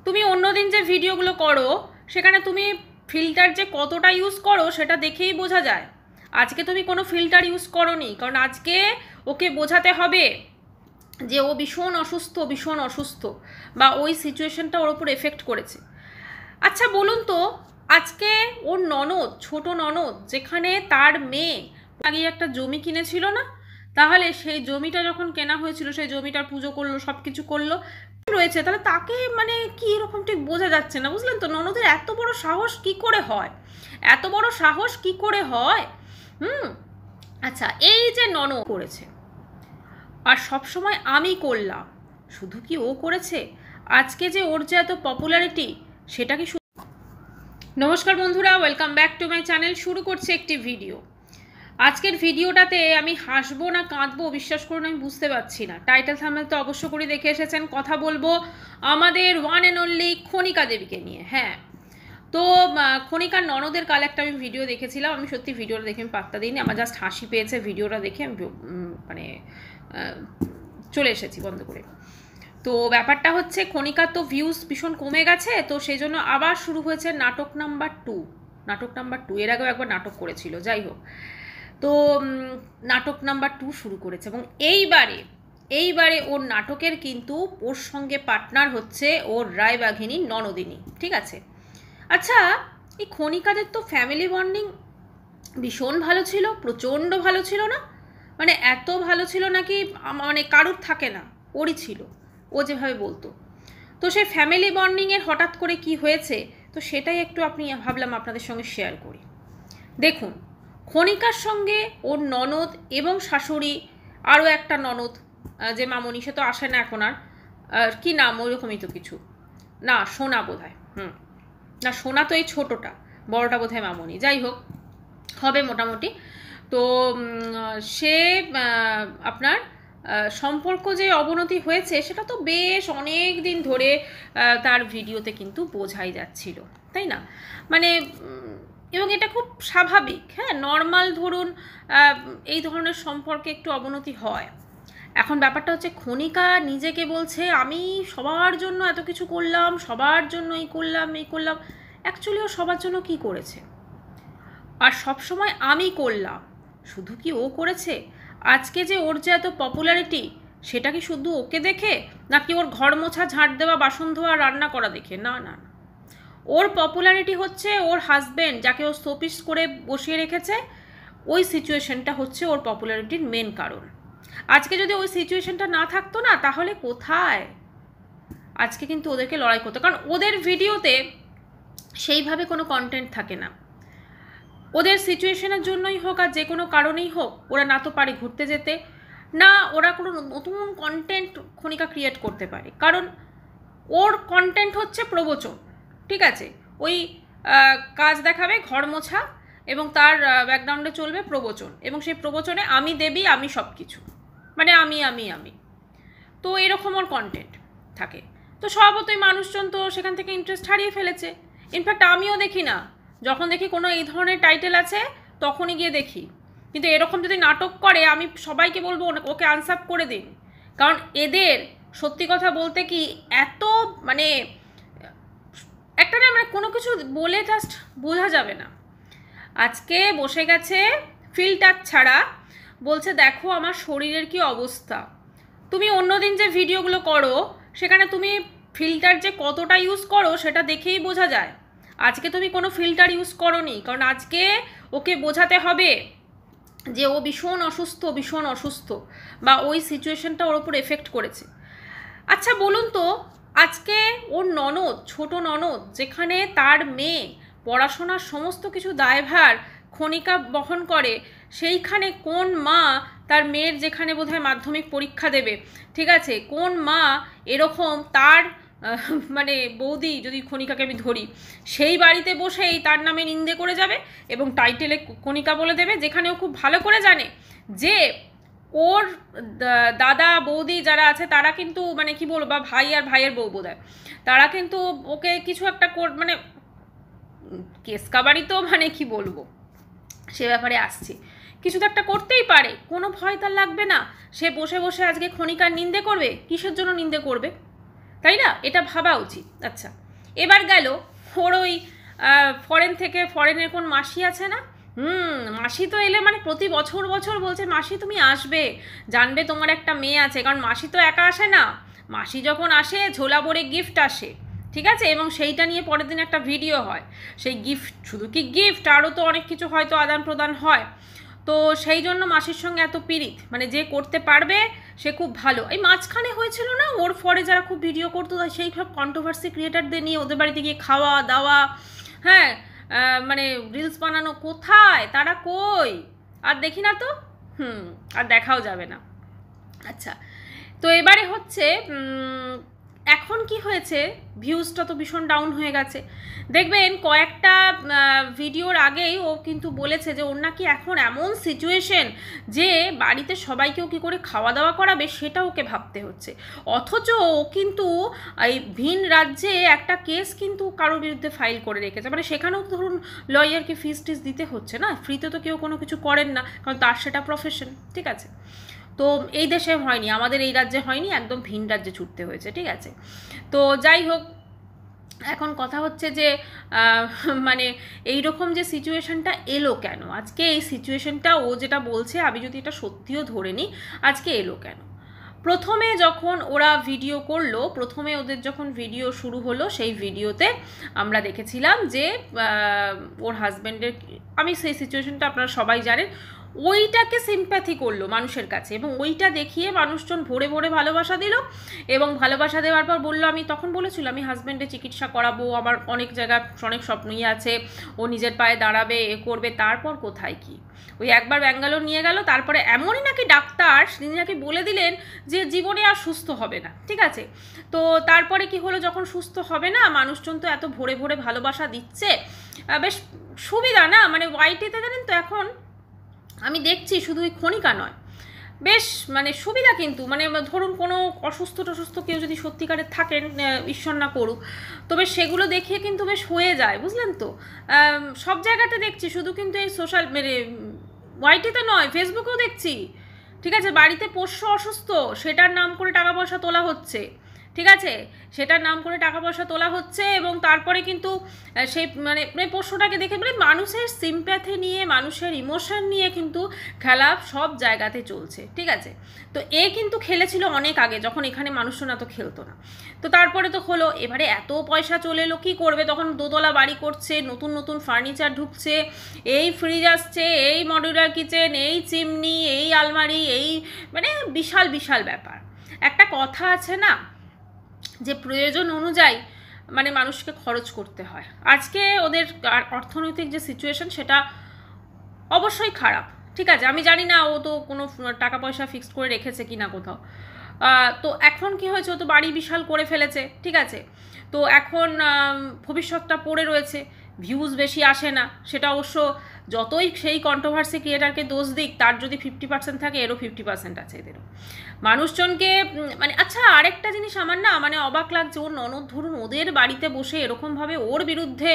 তুমি অন্যদিন যে ভিডিওগুলো করো সেখানে তুমি ফিল্টার যে কতটা ইউজ করো সেটা দেখেই বোঝা যায়। আজকে তুমি কোনো ফিল্টার ইউজ করোনি, কারণ আজকে ওকে বোঝাতে হবে যে ও ভীষণ অসুস্থ বা ওই সিচুয়েশনটা ওর ওপর এফেক্ট করেছে। আচ্ছা বলুন তো, আজকে ওর ননদ, ছোট ননদ, যেখানে তার মেয়ে আগে একটা জমি কিনেছিল না, তাহলে সেই জমিটা যখন কেনা হয়েছিল সেই জমিটার পুজো করলো, সব কিছু করলো রয়েছে, তাহলে তাকে মানে কি এরকম ঠিক বোঝা যাচ্ছে না, বুঝলেন তো? ননদের এত বড় সাহস কি করে হয়, এত বড় সাহস কি করে হয়? আচ্ছা, এই যে ননদ করেছে আর সব সময় আমি করলাম, শুধু কি ও করেছে? আজকে যে ওর যে এত পপুলারিটি, সেটা কি? নমস্কার বন্ধুরা, welcome back to my channel. শুরু করছি একটি ভিডিও। আজকের ভিডিওটাতে আমি হাসবো না কাঁদবো বিশ্বাস করুন আমি বুঝতে পারছি না। টাইটেল থাম্বনেল তো অবশ্য করে দেখে এসেছেন। কথা বলবো আমাদের ওয়ান অ্যান্ড অনলি খনিকা দেবীকে নিয়ে। হ্যাঁ, তো খনিকার ননদের কাল একটা আমি ভিডিও দেখেছিলাম। আমি সত্যি ভিডিওটা দেখে আমি পাত্তা দিইনি, আমার জাস্ট হাসি পেয়েছে ভিডিওটা দেখে। আমি মানে চলে এসেছি বন্ধ করে। তো ব্যাপারটা হচ্ছে, খনিকার তো ভিউজ ভীষণ কমে গেছে, তো সেই জন্য আবার শুরু হয়েছে নাটক নাম্বার 2। নাটক নাম্বার 2 এর আগেও একবার নাটক করেছিল, যাই হোক। তো নাটক নাম্বার 2 শুরু করেছে, এবং এইবারে ওর নাটকের কিন্তু ওর সঙ্গে পার্টনার হচ্ছে ওর রায়বাঘিনী ননদিনী, ঠিক আছে? আচ্ছা, এই খনিকাদের তো ফ্যামিলি বন্ডিং ভীষণ ভালো ছিল, প্রচণ্ড ভালো ছিল না? মানে এত ভালো ছিল নাকি মানে কারুর থাকে না, ওরই ছিল, ও যেভাবে বলতো। তো সেই ফ্যামিলি বন্ডিংয়ের হঠাৎ করে কি হয়েছে, তো সেটাই একটু ভাবলাম আপনাদের সঙ্গে শেয়ার করি। দেখুন, খনিকার সঙ্গে ওর ননদ এবং শাশুড়ি, আরও একটা ননদ যে মামনি, সে তো আসে না এখন আর, কি নাম ওইরকমই তো কিছু, না সোনা বোধ হয়, না সোনা তো এই ছোটোটা, বড়টা বোধ হয় মামনি, যাই হোক হবে মোটামুটি। তো সে আপনার সম্পর্ক যে অবনতি হয়েছে সেটা তো বেশ অনেক দিন ধরে তার ভিডিওতে কিন্তু বোঝাই যাচ্ছিল, তাই না? মানে এবং এটা খুব স্বাভাবিক, হ্যাঁ, নর্মাল। ধরুন এই ধরনের সম্পর্কে একটু অবনতি হয়। এখন ব্যাপারটা হচ্ছে, খনিকা নিজেকে বলছে আমি সবার জন্য এত কিছু করলাম, সবার জন্য এই করলাম। অ্যাকচুয়ালি ও সবার জন্য কি করেছে? আর সব সময় আমি করলাম, শুধু কি ও করেছে? আজকে যে ওর যে এত পপুলারিটি, সেটা কি শুধু ওকে দেখে, নাকি ওর ঘর মোছা, ঝাঁট দেওয়া, বাসন ধোয়া, রান্না করা দেখে? না না, ওর পপুলারিটি হচ্ছে ওর হাজব্যান্ড, যাকে ও শোপিস করে বসিয়ে রেখেছে। ওই সিচুয়েশনটা হচ্ছে ওর পপুলারিটির মেন কারণ। আজকে যদি ওই সিচুয়েশনটা না থাকতো না, তাহলে কোথায় আজকে কিন্তু ওদেরকে লড়াই করতো, কারণ ওদের ভিডিওতে সেইভাবে কোনো কন্টেন্ট থাকে না। ওদের সিচুয়েশনের জন্যই হোক আর যে কোনো কারণেই হোক, ওরা না তো পারে ঘুরতে যেতে, না ওরা কোনো নতুন কন্টেন্ট খনিকা ক্রিয়েট করতে পারে, কারণ ওর কন্টেন্ট হচ্ছে প্রবচন, ঠিক আছে? ওই কাজ দেখাবে, ঘর মোছা, এবং তার ব্যাকগ্রাউন্ডে চলবে প্রবচন, এবং সেই প্রবচনে আমি দেবী, আমি সব কিছু, মানে আমি। তো এরকম ওর কন্টেন্ট থাকে। তো স্বভাবতই মানুষজন তো সেখান থেকে ইন্টারেস্ট হারিয়ে ফেলেছে। ইনফ্যাক্ট আমিও দেখি না, যখন দেখি কোনো এই ধরনের টাইটেল আছে তখনই গিয়ে দেখি। কিন্তু এরকম যদি নাটক করে, আমি সবাইকে বলবো ওকে আনসাব করে দিন, কারণ এদের সত্যি কথা বলতে কি এত মানে একটা না, মানে কোনো কিছু বলে জাস্ট বোঝা যাবে না। আজকে বসে গেছে ফিল্টার ছাড়া, বলছে দেখো আমার শরীরের কি অবস্থা। তুমি অন্যদিন যে ভিডিওগুলো করো সেখানে তুমি ফিল্টার যে কতটা ইউজ করো সেটা দেখেই বোঝা যায়। আজকে তুমি কোনো ফিল্টার ইউজ করোনি, কারণ আজকে ওকে বোঝাতে হবে যে ও ভীষণ অসুস্থ বা ওই সিচুয়েশনটা ওর ওপর এফেক্ট করেছে। আচ্ছা বলুন তো, আজকে ওর ননদ, ছোট ননদ, যেখানে তার মেয়ে পড়াশোনার সমস্ত কিছু দায়ভার খনিকা বহন করে, সেইখানে কোন মা তার মেয়ের, যেখানে বোধহয় মাধ্যমিক পরীক্ষা দেবে, ঠিক আছে, কোন মা এরকম তার মানে বৌদি, যদি খনিকাকে আমি ধরি, সেই বাড়িতে বসেই তার নামে নিন্দে করে যাবে এবং টাইটেলে খনিকা বলে দেবে, যেখানে ও খুব ভালো করে জানে যে ওর দাদা বৌদি যারা আছে তারা কিন্তু মানে কি বলবো, বা ভাই আর ভাইয়ের বউ বোধহয়, তারা কিন্তু ওকে কিছু একটা মানে কেসকাবাড়ি তো মানে কি বলবো, সে ব্যাপারে আসছে, কিছু তো একটা করতেই পারে, কোনো ভয় তার লাগবে না। সে বসে বসে আজকে খনিকার নিন্দে করবে, কিসের জন্য নিন্দে করবে? তাই না? এটা ভাবা উচিত। আচ্ছা, এবার গেল ওর ওই ফরেনের কোন মাসি আছে না, মাসি তো এলে মানে প্রতি বছর বছর বলছে মাসি তুমি আসবে, জানবে তোমার একটা মেয়ে আছে, কারণ মাসি তো একা আসে না, মাসি যখন আসে ঝোলা ভরে গিফট আসে, ঠিক আছে, এবং সেইটা নিয়ে পরের দিন একটা ভিডিও হয়। সেই গিফট শুধু কি গিফট, আরও তো অনেক কিছু হয়তো আদান প্রদান হয়। তো সেই জন্য মাসির সঙ্গে এত পিরিত, মানে যে করতে পারবে সে খুব ভালো। এই মাঝখানে হয়েছিল না ওর ফরে যারা খুব ভিডিও করতো সেই সব কন্ট্রোভার্সি ক্রিয়েটারদের নিয়ে ওদের বাড়িতে গিয়ে খাওয়া দাওয়া, হ্যাঁ, মানে রিলস বানানো, কোথায় তারা, কই আর দেখি না তো, আর দেখাও যাবে না। আচ্ছা, তো এবারে হচ্ছে এখন কি হয়েছে, ভিউজটা তো ভীষণ ডাউন হয়ে গেছে। দেখবেন কয়েকটা ভিডিওর আগেই ও কিন্তু বলেছে যে ওর নাকি এখন এমন সিচুয়েশন যে বাড়িতে সবাইকেও কী করে খাওয়া দাওয়া করাবে সেটা ওকে ভাবতে হচ্ছে। অথচ ও কিন্তু এই ভিন রাজ্যে একটা কেস কিন্তু কারোর বিরুদ্ধে ফাইল করে রেখেছে, মানে সেখানেও ধরুন লয়ারকে ফিস টিস দিতে হচ্ছে না, ফ্রিতে তো কেউ কোনো কিছু করেন না, কারণ তার সেটা প্রফেশন, ঠিক আছে। তো এই দেশে হয়নি, আমাদের এই রাজ্যে হয়নি, একদম ভিন রাজ্যে ছুটতে হয়েছে, ঠিক আছে। তো যাই হোক, এখন কথা হচ্ছে যে মানে এই রকম যে সিচুয়েশনটা এলো কেন আজকে, এই সিচুয়েশনটা ও যেটা বলছে আমি যদি এটা সত্যিও ধরে নিই, আজকে এলো কেন? প্রথমে যখন ওরা ভিডিও করলো, প্রথমে ওদের যখন ভিডিও শুরু হলো, সেই ভিডিওতে আমরা দেখেছিলাম যে ওর হাজব্যান্ডের, আমি সেই সিচুয়েশনটা আপনারা সবাই জানেন, ওইটাকে সিম্প্যাথি করলো মানুষের কাছে, এবং ওইটা দেখিয়ে মানুষজন ভরে ভরে ভালোবাসা দিল, এবং ভালোবাসা দেওয়ার পর বললো, আমি তখন বলেছিল আমি হাজব্যান্ডের চিকিৎসা করাবো, আমার অনেক জায়গায় অনেক স্বপ্নই আছে, ও নিজের পায়ে দাঁড়াবে, এ করবে। তারপর কোথায় কি, ওই একবার ব্যাঙ্গালোর নিয়ে গেল, তারপরে এমনই নাকি ডাক্তার তিনি নাকি বলে দিলেন যে জীবনে আর সুস্থ হবে না, ঠিক আছে। তো তারপরে কি হলো, যখন সুস্থ হবে না, মানুষজন তো এত ভরে ভরে ভালোবাসা দিচ্ছে, বেশ সুবিধা না, মানে ওয়াইটিতে জানেন তো এখন আমি দেখছি শুধু ওই ক্ষণিকা নয়, বেশ মানে সুবিধা, কিন্তু মানে ধরুন কোনো অসুস্থ টসুস্থ কেউ যদি সত্যিকারের থাকেন, ঈশ্বর না করুক, তবে সেগুলো দেখিয়ে কিন্তু বেশ হয়ে যায়, বুঝলেন তো। সব জায়গাতে দেখছি, শুধু কিন্তু এই সোশ্যাল মানে ওয়াইটিতে নয়, ফেসবুকেও দেখছি, ঠিক আছে। বাড়িতে পোষ্য অসুস্থ, সেটার নাম করে টাকা পয়সা তোলা হচ্ছে, ঠিক আছে, সেটার নাম করে টাকা পয়সা তোলা হচ্ছে, এবং তারপরে কিন্তু সেই মানে পোষ্যটাকে দেখে মানে মানুষের সিম্প্যাথি নিয়ে, মানুষের ইমোশন নিয়ে কিন্তু খেলা সব জায়গাতে চলছে, ঠিক আছে। তো এ কিন্তু খেলেছিল অনেক আগে, যখন এখানে মানুষজন এত খেলতো না। তো তারপরে তো হলো, এবারে এত পয়সা চলে এলো, কী করবে, তখন দোতলা বাড়ি করছে, নতুন নতুন ফার্নিচার ঢুকছে, এই ফ্রিজ আসছে, এই মডিউলার কিচেন, এই চিমনি, এই আলমারি, এই মানে বিশাল বিশাল ব্যাপার। একটা কথা আছে না যে প্রয়োজন অনুযায়ী মানে মানুষকে খরচ করতে হয়। আজকে ওদের অর্থনৈতিক যে সিচুয়েশন সেটা অবশ্যই খারাপ, ঠিক আছে। আমি জানি না ও তো কোনো টাকা পয়সা ফিক্সড করে রেখেছে কি না কোথাও। তো এখন কি হয়েছে, ও তো বাড়ি বিশাল করে ফেলেছে, ঠিক আছে। তো এখন ভবিষ্যৎটা পড়ে রয়েছে, ভিউজ বেশি আসে না, সেটা অবশ্য যতই সেই কন্ট্রোভার্সি ক্রিয়েটারকে দোষ দিক, তার যদি 50% থাকে, এরও 50% আছে এদেরও মানুষজনকে। মানে আচ্ছা, আরেকটা জিনিস আমার না মানে অবাক লাগছে, ওর ননদ ধরুন ওদের বাড়িতে বসে এরকমভাবে ওর বিরুদ্ধে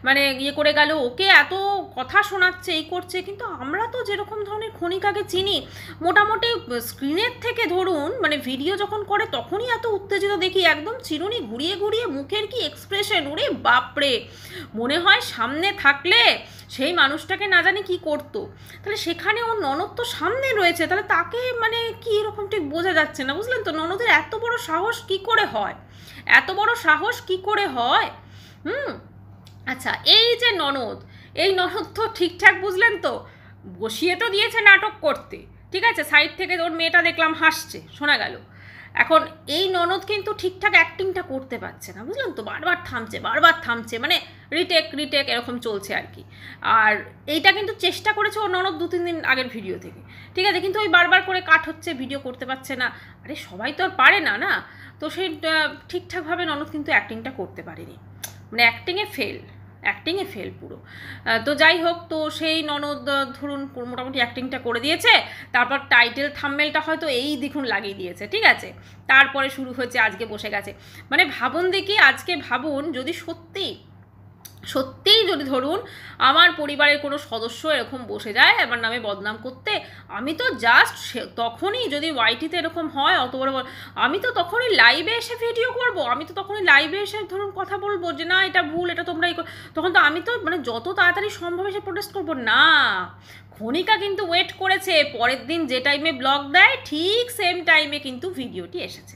মানে ইয়ে করে গেল, ওকে এত কথা শোনাচ্ছে, এই করছে, কিন্তু আমরা তো যেরকম ধরনের ক্ষণিকাকে চিনি, মোটামুটি স্ক্রিনের থেকে ধরুন মানে ভিডিও যখন করে তখনই এত উত্তেজিত দেখি, একদম চিরুনি ঘুরিয়ে ঘুরিয়ে মুখের কি এক্সপ্রেশন, ওরে বাপরে, মনে হয় সামনে থাকলে সেই মানুষটাকে না জানি কি করতো। তাহলে সেখানে ওর ননদ তো সামনে রয়েছে, তাহলে তাকে মানে কি এরকম ঠিক বোঝা যাচ্ছে না, বুঝলেন তো। ননদের এত বড় সাহস কি করে হয়, এত বড় সাহস কি করে হয়। আচ্ছা, এই যে ননদ, এই ননদ তো ঠিকঠাক বুঝলেন তো, বসিয়ে তো দিয়েছে নাটক করতে, ঠিক আছে, সাইড থেকে ওর মেয়েটা দেখলাম হাসছে, শোনা গেল। এখন এই ননদ কিন্তু ঠিকঠাক অ্যাক্টিংটা করতে পারছে না, বুঝলেন তো, বারবার থামছে, মানে রিটেক এরকম চলছে আর কি। আর এইটা কিন্তু চেষ্টা করেছে ওর ননদ 2-3 দিন আগের ভিডিও থেকে, ঠিক আছে, কিন্তু ওই বারবার করে কাট হচ্ছে, ভিডিও করতে পারছে না। আরে সবাই তো আর পারে না, না, তো সেই ঠিকঠাকভাবে ননদ কিন্তু অ্যাক্টিংটা করতে পারেনি, মানে অ্যাক্টিংয়ে ফেল পুরো। তো যাই হোক, তো সেই ননদ ধরুন মোটামুটি অ্যাক্টিংটা করে দিয়েছে, তারপর টাইটেল থাম্বনেলটা হয়তো এই দেখুন লাগিয়ে দিয়েছে, ঠিক আছে, তারপরে শুরু হয়েছে, আজকে বসে গেছে। মানে ভাবুন দেখি, আজকে ভাবুন যদি সত্যি সত্যিই যদি ধরুন আমার পরিবারের কোনো সদস্য এরকম বসে যায় আমার নামে বদনাম করতে, আমি তো জাস্ট তখনই, যদি ওয়াইটিতে এরকম হয় অত বড়, আমি তো তখনই লাইভে এসে ভিডিও করব, আমি তো তখনই লাইভে এসে ধরুন কথা বলবো যে না এটা ভুল, এটা তোমরা তখন তো আমি তো মানে যত তাড়াতাড়ি সম্ভব এসে প্রোটেস্ট করবো না। খনিকা কিন্তু ওয়েট করেছে, পরের দিন যে টাইমে ব্লগ দেয় ঠিক সেম টাইমে কিন্তু ভিডিওটি এসেছে,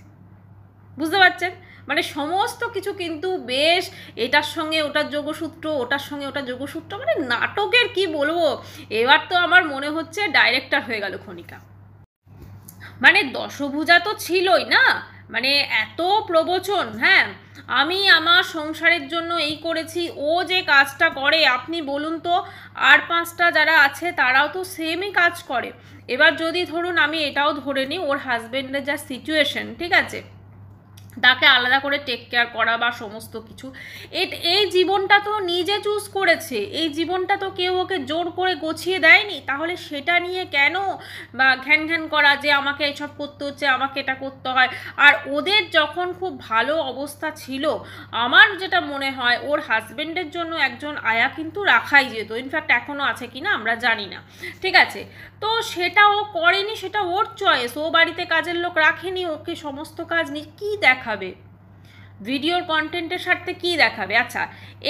বুঝতে পারছেন? মানে সমস্ত কিছু কিন্তু বেশ এটার সঙ্গে ওটার যোগসূত্র, ওটার সঙ্গে ওটার যোগসূত্র, মানে নাটকের কি বলবো, এবার তো আমার মনে হচ্ছে ডাইরেক্টর হয়ে গেল খনিকা। মানে দশভুজা তো ছিলই না, মানে এত প্রবচন, হ্যাঁ আমি আমার সংসারের জন্য এই করেছি, ও যে কাজটা করে আপনি বলুন তো, আর 5টা যারা আছে তারাও তো সেমই কাজ করে। এবার যদি ধরুন আমি এটাও ধরে নিই ওর হাজব্যান্ডের যা সিচুয়েশন, ঠিক আছে, তাকে আলাদা করে টেক কেয়ার করা বা সমস্ত কিছু, এই জীবনটা তো নিজে চুজ করেছে, এই জীবনটা তো কেউ ওকে জোর করে গছিয়ে দেয়নি, তাহলে সেটা নিয়ে কেন বা ঘ্যান ঘ্যান করা যে আমাকে এসব করতে হচ্ছে, আমাকে এটা করতে হয়। আর ওদের যখন খুব ভালো অবস্থা ছিল, আমার যেটা মনে হয় ওর হাজব্যান্ডের জন্য একজন আয়া কিন্তু রাখাই যেত, ইনফ্যাক্ট এখনও আছে কিনা আমরা জানি না, ঠিক আছে। তো সেটা ও করেনি, সেটা ওর চয়েস, ও বাড়িতে কাজের লোক রাখেনি, ওকে সমস্ত কাজ নিয়ে কী দেখাবে, ভিডিওর কন্টেন্টের সাথে কি দেখাবে? আচ্ছা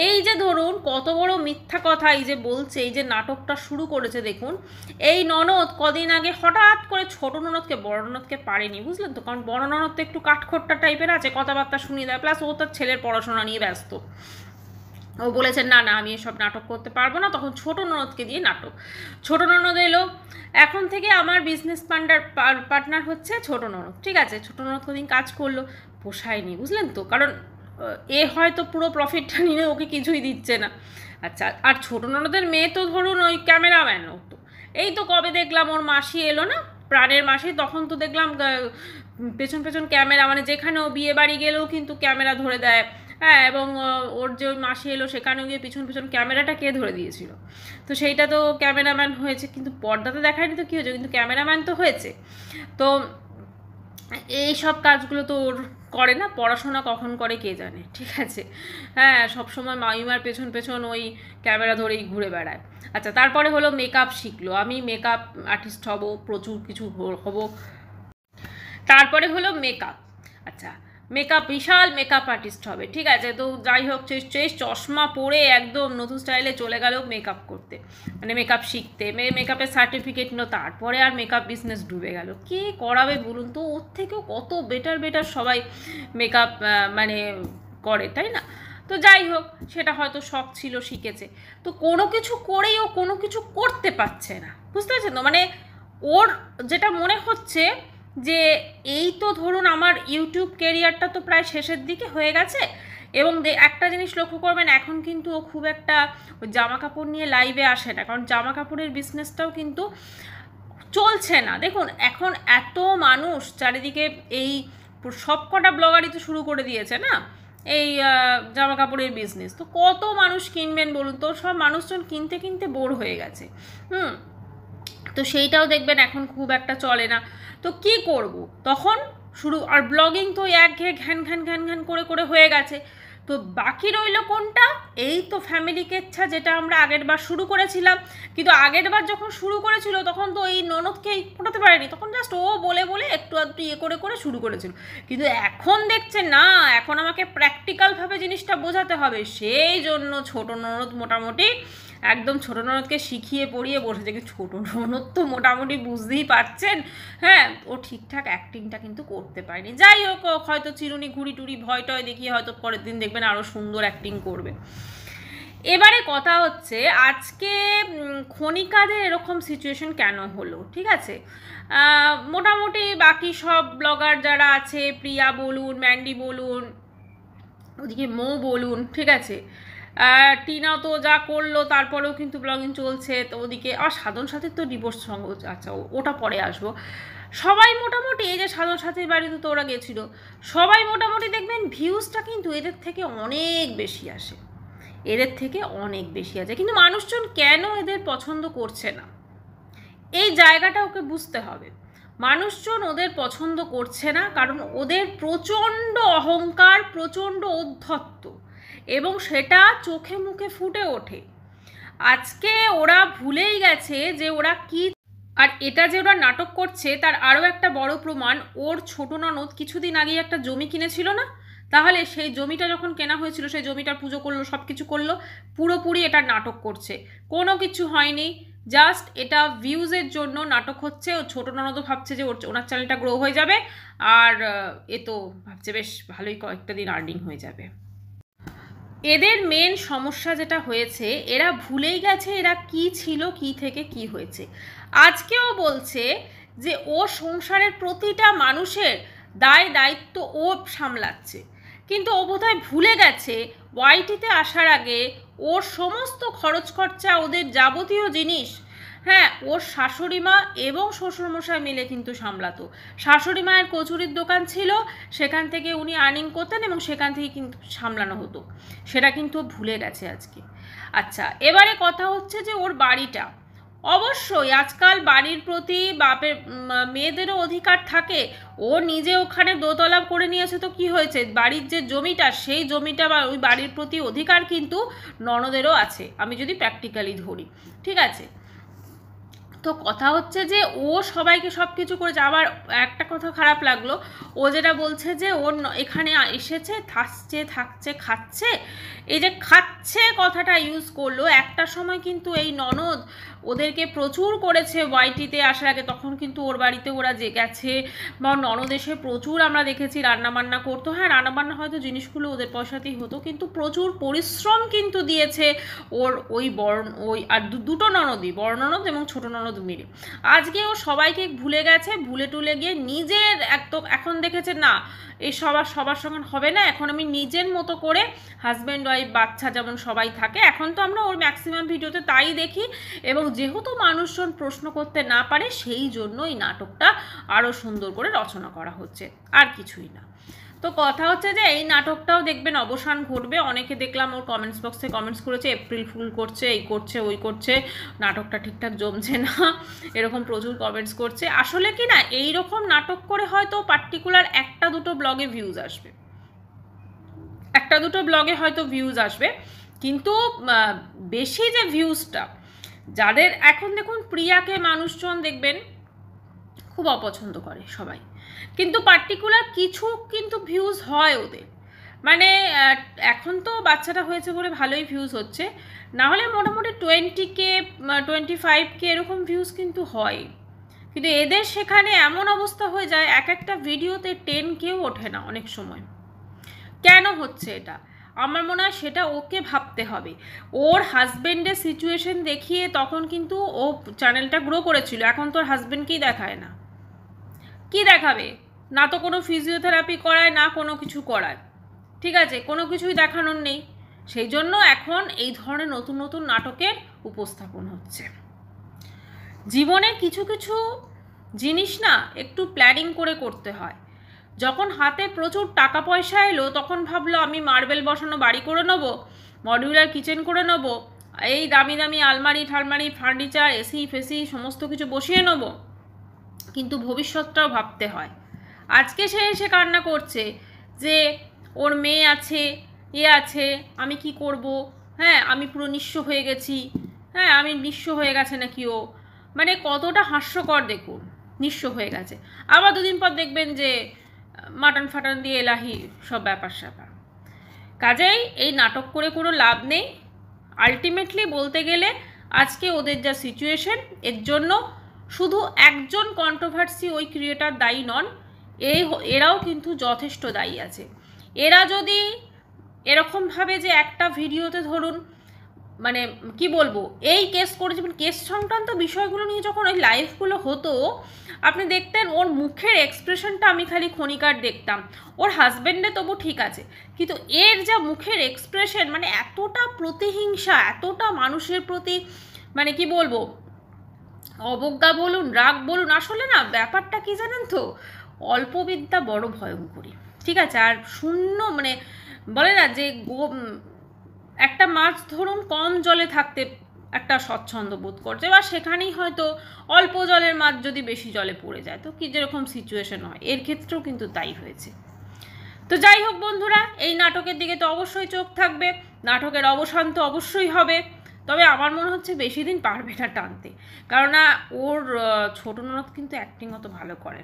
এই যে ধরুন কত বড় মিথ্যা কথা এই যে বলছে, এই যে নাটকটা শুরু করেছে, দেখুন এই ননদ কদিন আগে হঠাৎ করে ছোট ননদকে বড় ননদকে পারেনি, বুঝলেন তো, কারণ বড় ননদ তো একটু কাঠখোট্টা টাইপের আছে, কথাবার্তা শুনিয়ে দেয়, প্লাস ও তার ছেলের পড়াশোনা নিয়ে ব্যস্ত, ও বলেছেন না না আমি এসব নাটক করতে পারবো না, তখন ছোট ননদকে দিয়ে নাটক, ছোট ননদ এলো, এখন থেকে আমার বিজনেস পার্টনার হচ্ছে ছোট ননদ, ঠিক আছে, ছোট ননদ কদিন কাজ করলো, পোষায়নি, বুঝলেন তো, কারণ এ হয়তো পুরো প্রফিটটা নিয়ে ওকে কিছুই দিচ্ছে না। আচ্ছা আর ছোট ননদের মেয়ে তো ধরুন ওই ক্যামেরাম্যানও তো, এই তো কবে দেখলাম ওর মাসি এলো না, প্রাণের মাসি, তখন তো দেখলাম পেছন পেছন ক্যামেরা, মানে যেখানে ও বিয়ে বাড়ি গেলেও কিন্তু ক্যামেরা ধরে দেয়, হ্যাঁ, এবং ওর যে ওই মাসি এলো সেখানেও গিয়ে পিছন পিছন ক্যামেরাটা কে ধরে দিয়েছিল, তো সেইটা তো ক্যামেরাম্যান হয়েছে, কিন্তু পর্দাতে দেখায়নি তো কী হয়েছে, কিন্তু ক্যামেরাম্যান তো হয়েছে। তো এই সব কাজগুলো তো ওর করে না, পড়াশোনা কখন করে কে জানে, ঠিক আছে, হ্যাঁ সবসময় মামিমার পেছন পেছন ওই ক্যামেরা ধরেই ঘুরে বেড়ায়। আচ্ছা তারপরে হলো মেকআপ শিখলো, আমি মেকআপ আর্টিস্ট হব, প্রচুর কিছু হব, তারপরে হলো মেকআপ, আচ্ছা মেকআপ বিশাল মেকআপ আর্টিস্ট হবে, ঠিক আছে, তো যাই হোক চশমা পরে একদম নতুন স্টাইলে চলে গেল মেকআপ করতে, মানে মেকআপ শিখতে, মেকআপের সার্টিফিকেট নিল, তারপরে আর মেকআপ বিজনেস ডুবে গেল, কে করাবে বলুন তো, ওর থেকেও কত বেটার সবাই মেকআপ মানে করে, তাই না? তো যাই হোক সেটা হয়তো শখ ছিল, শিখেছে, তো কোনো কিছু করেই ও কোনো কিছু করতে পারছে না, বুঝতে পারছেন তো, মানে ওর যেটা মনে হচ্ছে যে এই তো ধরুন আমার ইউটিউব ক্যারিয়ারটা তো প্রায় শেষের দিকে হয়ে গেছে, এবং একটা জিনিস লক্ষ্য করবেন এখন কিন্তু ও খুব একটা ওই জামা কাপড় নিয়ে লাইভে আসে না, কারণ জামা কাপড়ের বিজনেসটাও কিন্তু চলছে না। দেখুন এখন এত মানুষ চারিদিকে, এই সব কটা ব্লগারই তো শুরু করে দিয়েছে না এই জামা কাপড়ের বিজনেস, তো কত মানুষ কিনবেন বলুন তো, সব মানুষজন কিনতে কিনতে বোর হয়ে গেছে, তো সেইটাও দেখবেন এখন খুব একটা চলে না, তো কি করব তখন শুরু, আর ব্লগিং তো একঘেয়ে ঘ্যান ঘ্যান ঘ্যান ঘ্যান করে করে হয়ে গেছে, তো বাকি রইল কোনটা, এই তো ফ্যামিলি কেচ্ছা, যেটা আমরা আগের বার শুরু করেছিলাম, কিন্তু আগের বার যখন শুরু করেছিল তখন তো এই ননদকেই ফোটাতে পারেনি, তখন জাস্ট ও বলে বলে একটু আধটু ইয়ে করে করে শুরু করেছিল, কিন্তু এখন দেখছে না, এখন আমাকে প্র্যাকটিক্যালভাবে জিনিসটা বোঝাতে হবে, সেই জন্য ছোট ননদ মোটামুটি একদম ছোটো ননদকে শিখিয়ে পড়িয়ে বসেছে, কি ছোটো ননদ তো মোটামুটি বুঝতেই পারছেন, হ্যাঁ ও ঠিকঠাক অ্যাক্টিংটা কিন্তু করতে পারেনি, যাই হোক হয়তো চিরুনি ঘুড়ি টুড়ি ভয় টয় দেখিয়ে হয়তো পরের দিন দেখবেন আরও সুন্দর অ্যাক্টিং করবে। এবারে কথা হচ্ছে আজকে খনিকাদের এরকম সিচুয়েশন কেন হলো, ঠিক আছে, মোটামুটি বাকি সব ব্লগার যারা আছে, প্রিয়া বলুন, ম্যান্ডি বলুন, ওদিকে মৌ বলুন, ঠিক আছে, টিনা তো যা করলো তারপরেও কিন্তু ব্লগিং চলছে, তো ওদিকে আর সাধন সাথীর তো ডিভোর্স সঙ্গ, আচ্ছা ওটা পরে আসবো, সবাই মোটামুটি এই যে সাধন সাথীর বাড়িতে তো ওরা গেছিলো, সবাই মোটামুটি দেখবেন ভিউজটা কিন্তু এদের থেকে অনেক বেশি আসে, এদের থেকে অনেক বেশি আছে, কিন্তু মানুষজন কেন এদের পছন্দ করছে না, এই জায়গাটা ওকে বুঝতে হবে, মানুষজন ওদের পছন্দ করছে না কারণ ওদের প্রচণ্ড অহংকার, প্রচণ্ড ঔদ্ধত্য, এবং সেটা চোখে মুখে ফুটে ওঠে। আজকে ওরা ভুলেই গেছে যে ওরা কি, আর এটা যে ওরা নাটক করছে তার আরও একটা বড় প্রমাণ, ওর ছোট ননদ কিছুদিন আগে একটা জমি কিনেছিল না, তাহলে সেই জমিটা যখন কেনা হয়েছিল সেই জমিটার পুজো করলো, সব কিছু করলো, পুরোপুরি এটা নাটক করছে, কোনো কিছু হয়নি, জাস্ট এটা ভিউজের জন্য নাটক হচ্ছে। ও ছোট ননদও ভাবছে যে ওনার চ্যানেলটা গ্রো হয়ে যাবে, আর এ তো ভাবছে বেশ ভালোই কয়েকটা দিন আর্নিং হয়ে যাবে। এদের মেন সমস্যা যেটা হয়েছে, এরা ভুলেই গেছে এরা কি ছিল, কি থেকে কি হয়েছে। আজকেও বলছে যে ও সংসারের প্রতিটা মানুষের দায় দায়িত্ব ও সামলাচ্ছে, কিন্তু ও বোধহয় ভুলে গেছে ওয়াইটিতে আসার আগে ওর সমস্ত খরচ খরচা, ওদের যাবতীয় জিনিস, হ্যাঁ, ওর শাশুড়ি মা এবং শ্বশুরমশাই মিলে কিন্তু সামলাতো। শাশুড়ি মায়ের কচুরির দোকান ছিল, সেখান থেকে উনি আর্নিং করতেন এবং সেখান থেকে কিন্তু সামলানো হতো, সেটা কিন্তু ভুলে গেছে আজকে। আচ্ছা, এবারে কথা হচ্ছে যে ওর বাড়িটা, অবশ্যই আজকাল বাড়ির প্রতি বাপের মেয়েদেরও অধিকার থাকে। ও নিজে ওখানে দোতলা করে নিয়েছে, তো কি হয়েছে, বাড়ির যে জমিটা সেই জমিটা বা ওই বাড়ির প্রতি অধিকার কিন্তু ননদেরও আছে, আমি যদি প্র্যাকটিক্যালি ধরি, ঠিক আছে। তো কথা হচ্ছে যে ও সবাইকে সব কিছু করেছে। আবার একটা কথা খারাপ লাগলো, ও যেটা বলছে যে ওর এখানে এসেছে, থাকছে খাচ্ছে, এই যে খাচ্ছে কথাটা ইউজ করলো, একটা সময় কিন্তু এই ননদ ওদেরকে প্রচুর করেছে ওয়াইটিতে আসার আগে, তখন কিন্তু ওর বাড়িতে ওরা যে গেছে, বা ননদ এসে প্রচুর আমরা দেখেছি রান্নাবান্না করতো। হ্যাঁ, রান্নাবান্না হয়তো জিনিসগুলো ওদের পয়সাতেই হতো, কিন্তু প্রচুর পরিশ্রম কিন্তু দিয়েছে ওর ওই ওই আর দুটো ননদই, বড় ননদ এবং ছোট ননদ মিলে। আজকে ও সবাইকে ভুলে গেছে, ভুলে টুলে গিয়ে নিজের এখন দেখেছে না এই সবার সঙ্গে হবে না, এখন আমি নিজের মতো করে হাজব্যান্ড ওয়াইফ বাচ্চা যেমন সবাই থাকে, এখন তো আমরা ওর ম্যাক্সিমাম ভিডিওতে তাই দেখি, এবং যেহেতু মানুষজন প্রশ্ন করতে না পারে সেই জন্য এই নাটকটা আরও সুন্দর করে রচনা করা হচ্ছে, আর কিছুই না। তো কথা হচ্ছে যে এই নাটকটাও দেখবেন অবসান ঘটবে। অনেকে দেখলাম ওর কমেন্টস বক্সে কমেন্টস করেছে এপ্রিল ফুল করছে, এই করছে ওই করছে, নাটকটা ঠিকঠাক জমছে না, এরকম প্রচুর কমেন্টস করছে। আসলে কি না, এই রকম নাটক করে হয়তো পার্টিকুলার একটা দুটো ব্লগে ভিউজ আসবে, একটা দুটো ব্লগে হয়তো ভিউজ আসবে, কিন্তু বেশি যে ভিউজটা যাদের, এখন দেখুন প্রিয়াকে মানুষজন দেখবেন খুব অপছন্দ করে সবাই, কিন্তু পার্টিকুলার কিছু কিন্তু ভিউজ হয় ওদের, মানে এখন তো বাচ্চাটা হয়েছে বলে ভালোই ভিউজ হচ্ছে, না হলে মোটামুটি 20K 25K এরকম ভিউজ কিন্তু হয়, কিন্তু এদের সেখানে এমন অবস্থা হয়ে যায় এক একটা ভিডিওতে 10Kও ওঠে না অনেক সময়। কেন হচ্ছে এটা? আমার মনে হয় সেটা ওকে ভাবতে হবে। ওর হাজবেন্ডের সিচুয়েশন দেখিয়ে তখন কিন্তু ও চ্যানেলটা গ্রো করেছিল, এখন তো ওর হাজবেন্ডকেই দেখায় না, কি দেখাবে? না তো কোনো ফিজিওথেরাপি করায়, না কোনো কিছু করায়, ঠিক আছে, কোনো কিছুই দেখানোর নেই, সেই জন্য এখন এই ধরনের নতুন নতুন নাটকের উপস্থাপন হচ্ছে। জীবনে কিছু কিছু জিনিস না একটু প্ল্যানিং করে করতে হয়। যখন হাতে প্রচুর টাকা পয়সা এলো তখন ভাবলো আমি মার্বেল বসানো বাড়ি করে নেবো, মডিউলার কিচেন করে নেবো, এই দামি দামি আলমারি ঠালমারি ফার্নিচার এসি ফেসি সমস্ত কিছু বসিয়ে নেবো, কিন্তু ভবিষ্যৎটাও ভাবতে হয়। আজকে সে এসে কান্না করছে যে ওর মেয়ে আছে, এ আছে, আমি কি করব, হ্যাঁ আমি পুরো নিঃস্ব হয়ে গেছি, হ্যাঁ আমি নিঃস্ব হয়ে গেছে নাকি ও, মানে কতটা হাস্যকর দেখুন, নিঃস্ব হয়ে গেছে। আবার দুদিন পর দেখবেন যে মাটন ফাটন দিয়ে এলাহি সব ব্যাপার স্যাপার। কাজেই এই নাটক করে কোনো লাভ নেই। আলটিমেটলি বলতে গেলে আজকে ওদের যা সিচুয়েশন, এর জন্য শুধু একজন কন্ট্রোভার্সি ওই ক্রিয়েটার দায়ী নন, এরাও কিন্তু যথেষ্ট দায়ী আছে। এরা যদি এরকমভাবে যে একটা ভিডিওতে ধরুন মানে কি বলবো, এই কেস করে যেমন কেস সংক্রান্ত বিষয়গুলো নিয়ে যখন ওই লাইভগুলো হতো আপনি দেখতেন ওর মুখের এক্সপ্রেশনটা আমি খালি ক্ষণিকার দেখতাম, ওর হাজব্যান্ডে তবু ঠিক আছে, কিন্তু এর যা মুখের এক্সপ্রেশন, মানে এতটা প্রতিহিংসা, এতটা মানুষের প্রতি মানে কি বলবো অবজ্ঞা বলুন রাগ বলুন, আসলে না ব্যাপারটা কি জানেন তো, অল্প বিদ্যা বড় ভয়ঙ্করী, ঠিক আছে। আর শূন্য মানে বলে না যে একটা মাছ ধরুন কম জলে থাকতে একটা স্বচ্ছন্দ বোধ করছে, বা সেখানেই হয়তো অল্প জলের মাছ যদি বেশি জলে পড়ে যায় তো কি যেরকম সিচুয়েশন হয়, এর ক্ষেত্রেও কিন্তু তাই হয়েছে। তো যাই হোক বন্ধুরা, এই নাটকের দিকে তো অবশ্যই চোখ থাকবে, নাটকের অবসান তো অবশ্যই হবে। তবে আমার মনে হচ্ছে বেশি দিন পারবে না টানতে, কারণ ওর ছোট ননদ কিন্তু অ্যাক্টিং অত ভালো করে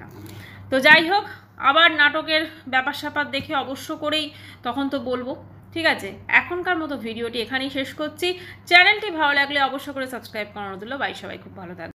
না। তো যাই হোক, আবার নাটকের ব্যাপার স্যাপার দেখে অবশ্য করেই তখন তো বলবো। ঠিক আছে, এখনকার মতো ভিডিওটি এখানেই শেষ করছি। চ্যানেলটি ভালো লাগলে অবশ্য করে সাবস্ক্রাইব করানো দিল। বাই, সবাই খুব ভালো থাকবে।